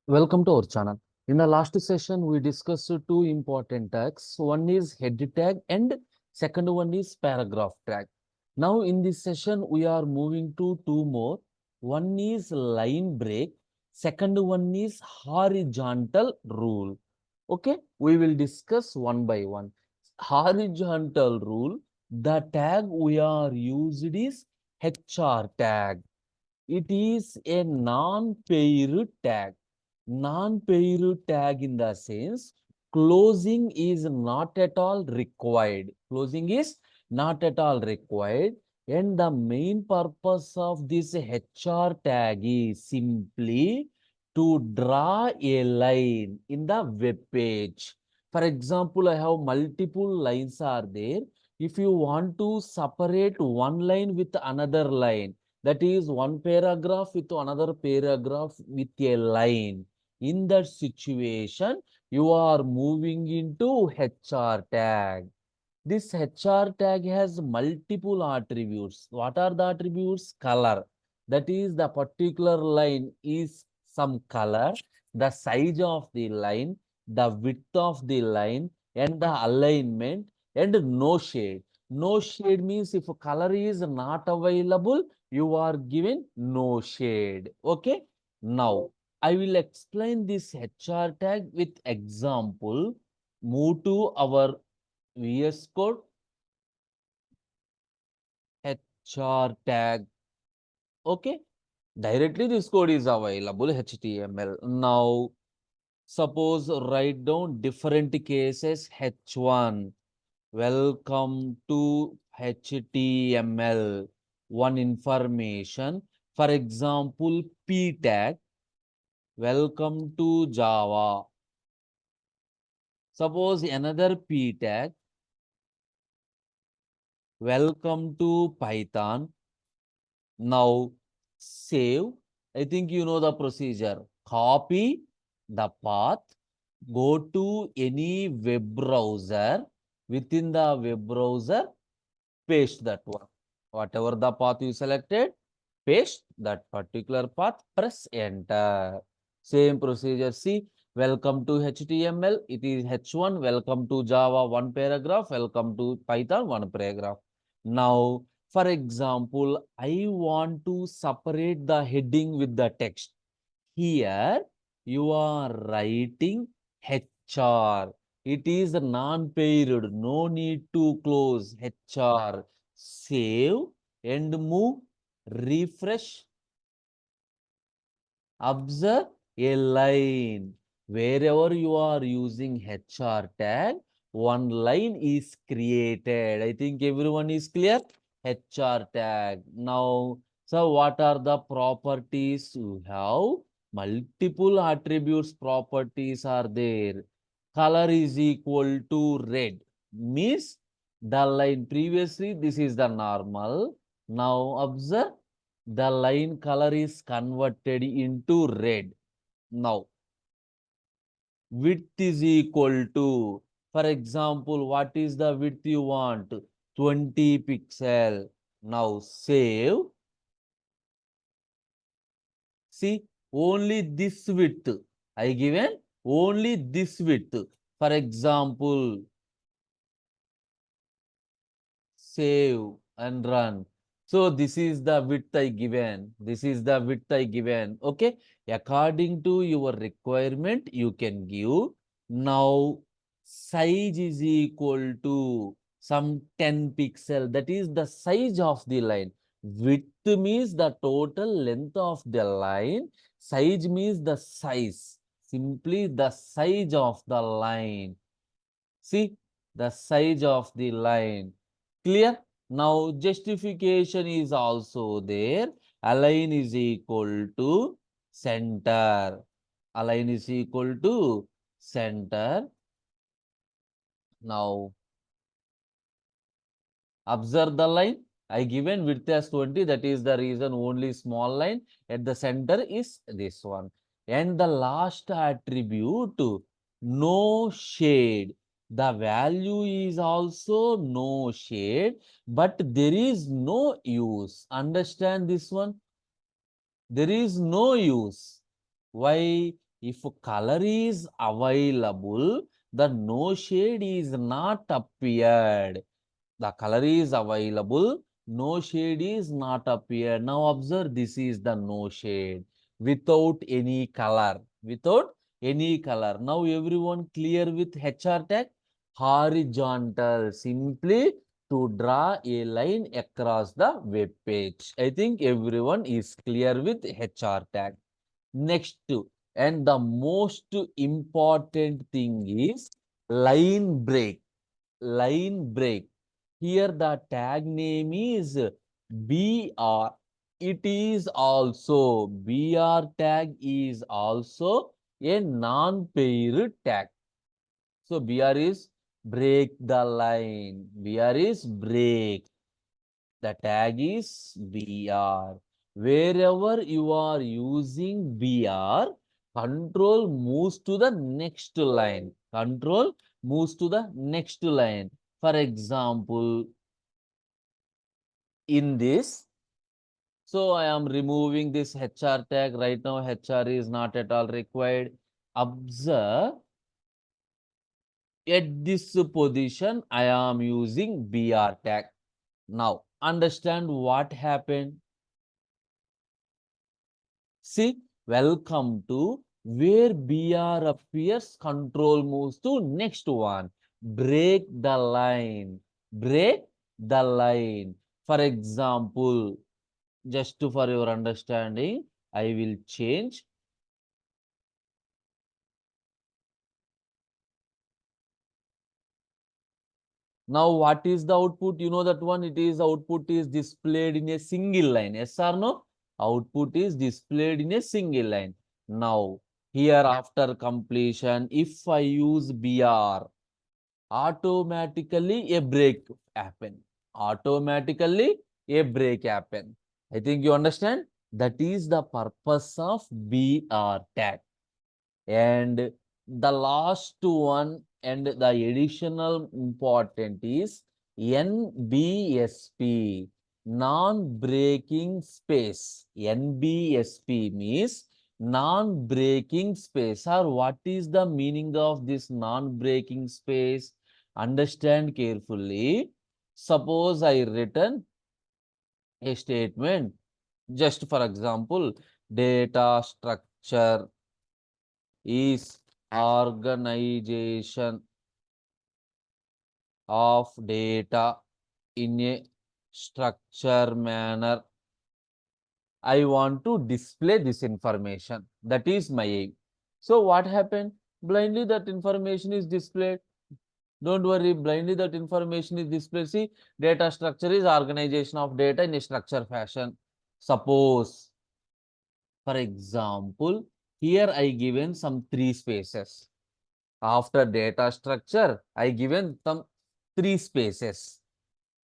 Welcome to our channel. In the last session, we discussed two important tags. One is head tag and second one is paragraph tag. Now in this session, we are moving to two more. One is line break. Second one is horizontal rule. Okay, we will discuss one by one. Horizontal rule, the tag we are used is HR tag. It is a non-pair tag. Non-pair tag in the sense closing is not at all required. Closing is not at all required. And the main purpose of this HR tag is simply to draw a line in the web page. For example, I have multiple lines are there. If you want to separate one line with another line, that is one paragraph with another paragraph with a line. In that situation, you are moving into HR tag. This HR tag has multiple attributes. What are the attributes? Color. That is the particular line is some color, the size of the line, the width of the line, and the alignment, and no shade. No shade means if a color is not available, you are given no shade. Okay. Now, I will explain this HR tag with example. Move to our VS Code, HR tag. Okay. Directly this code is available, HTML. Now, suppose write down different cases H1. Welcome to HTML. One information. For example, P tag. Welcome to Java. Suppose another P tag. Welcome to Python. Now save. I think you know the procedure. Copy the path. Go to any web browser. Within the web browser, paste that one. Whatever the path you selected, paste that particular path, press enter. Same procedure. See, welcome to HTML. It is H1. Welcome to Java, one paragraph. Welcome to Python, one paragraph. Now, for example, I want to separate the heading with the text. Here, you are writing HR. It is non-paired. No need to close HR. Save and move. Refresh. Observe a line. Wherever you are using HR tag, one line is created. I think everyone is clear. HR tag. Now, so what are the properties you have? Multiple attributes properties are there. Color is equal to red. Means the line previously, this is the normal. Now observe the line color is converted into red. Now, width is equal to, for example, what is the width you want? 20 pixel. Now, save. See, only this width. I given only this width. For example, save and run. So this is the width I given. This is the width I given. Okay. According to your requirement, you can give. Now, size is equal to some 10 pixel. That is the size of the line. Width means the total length of the line. Size means the size. Simply the size of the line. See, the size of the line. Clear? Now, justification is also there. Align is equal to center. Align is equal to center. Now, observe the line. I given width as 20. That is the reason only small line at the center is this one. And the last attribute, no shade. The value is also no shade, but there is no use. Understand this one? There is no use. Why? If color is available, the no shade is not appeared. The color is available, no shade is not appeared. Now observe, this is the no shade without any color. Without any color. Now everyone clear with HR tag? Horizontal. Simply to draw a line across the web page. I think everyone is clear with HR tag. Next, and the most important thing is line break. Line break. Here the tag name is BR. It is also, BR tag is also a non-paired tag. So BR is break the line. BR is break. The tag is BR. Wherever you are using BR, control moves to the next line. Control moves to the next line. For example, in this, so I am removing this HR tag. Right now, HR is not at all required. Observe, at this position, I am using BR tag. Now, understand what happened. See, welcome to where BR appears, control moves to next one. Break the line. Break the line. For example, just for your understanding, I will change. Now, what is the output? You know that one, it is output is displayed in a single line. Yes or no? Output is displayed in a single line. Now, here after completion, if I use BR, automatically a break happen. Automatically a break happen. I think you understand. That is the purpose of BR tag. And the last one and the additional important is Nbsp, non-breaking space. Nbsp means non-breaking space. Or what is the meaning of this non-breaking space? Understand carefully. Suppose I written a statement, just for example, data structure is organization of data in a structure manner. I want to display this information. That is my aim. So what happened? Blindly that information is displayed. Don't worry, blindly that information is displayed. See, data structure is organization of data in a structure fashion. Suppose, for example, here I given some 3 spaces. After data structure, I given some 3 spaces.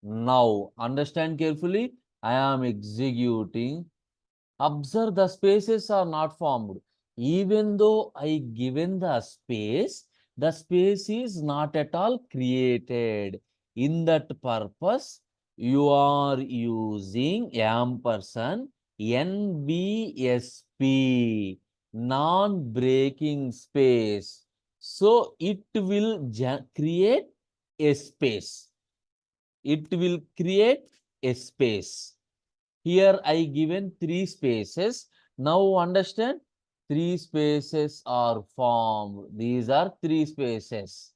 Now, understand carefully. I am executing. Observe, the spaces are not formed. Even though I given the space is not at all created. In that purpose, you are using ampersand NBSP, non-breaking space. So it will create a space. It will create a space. Here I given 3 spaces. Now understand, 3 spaces are formed. These are 3 spaces.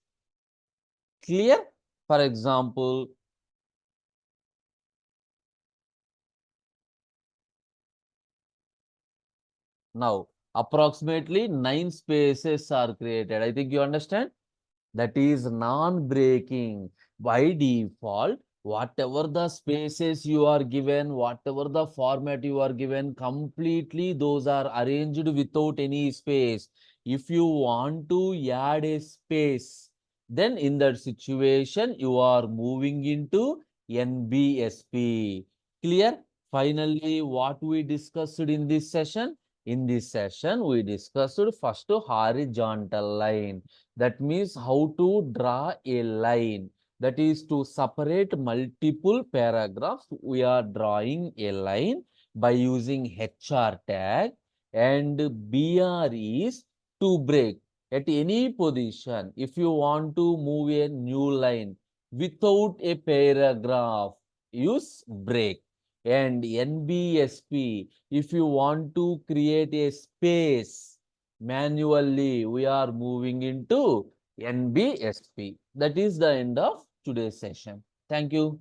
Clear? For example, now approximately 9 spaces are created. I think you understand. That is non-breaking. By default, whatever the spaces you are given, whatever the format you are given, completely those are arranged without any space. If you want to add a space, then in that situation, you are moving into NBSP. Clear? Finally, what we discussed in this session? In this session, we discussed first horizontal line. That means how to draw a line. That is to separate multiple paragraphs. We are drawing a line by using HR tag, and BR is to break at any position. If you want to move a new line without a paragraph, use break. And NBSP, if you want to create a space manually, we are moving into NBSP. That is the end of today's session. Thank you.